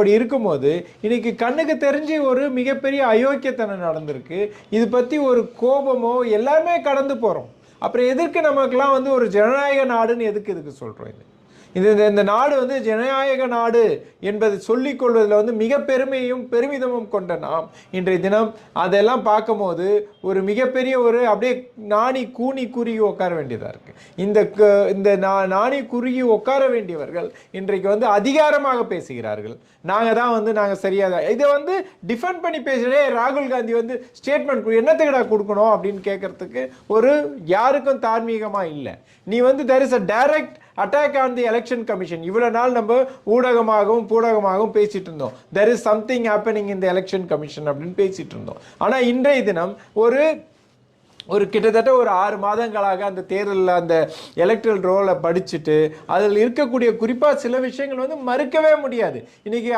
அப்படி இருக்கும்போது இன்னைக்கு கண்ணுக்கு தெரிஞ்சு ஒரு மிகப்பெரிய அயோக்கியத்தனம் நடந்திருக்கு. இது பற்றி ஒரு கோபமோ எல்லாமே கடந்து போகிறோம். அப்புறம் எதற்கு நமக்கெல்லாம் வந்து ஒரு ஜனநாயக நாடுன்னு எதுக்கு சொல்கிறோம்? இந்த நாடு வந்து ஜனநாயக நாடு என்பதை சொல்லிக் கொள்வதில் வந்து மிக பெருமிதமும் கொண்ட நாம் இன்றைய தினம் அதெல்லாம் பார்க்கும்போது ஒரு மிகப்பெரிய ஒரு அப்படியே நாணி கூனி குறுகி உட்கார வேண்டியதாக இருக்குது. இந்த நாணி குறுகி உட்கார வேண்டியவர்கள் இன்றைக்கு வந்து அதிகாரமாக பேசுகிறார்கள். நாங்கள் சரியாக இதை வந்து டிஃபெண்ட் பண்ணி பேசுகிறே. ராகுல் காந்தி வந்து ஸ்டேட்மெண்ட் என்னத்துக்கடா கொடுக்கணும் அப்படின்னு கேட்கறதுக்கு ஒரு யாருக்கும் தார்மீகமாக இல்லை. நீ வந்து there is a direct attack on the election commission. இவ்வளவு நாள் நம்ம ஊடகமாகவும் பேசிட்டு இருந்தோம். there is something happening in the election commission அப்படின்னு பேசிட்டு இருந்தோம். ஆனா இன்றைய தினம் ஒரு கிட்டத்தட்ட ஒரு 6 மாதங்களாக அந்த தேர்தலில் அந்த எலக்ட்ரல் ரோலை படிச்சுட்டு அதில் இருக்கக்கூடிய குறிப்பாக சில விஷயங்கள் வந்து மறுக்கவே முடியாது. இன்னைக்கு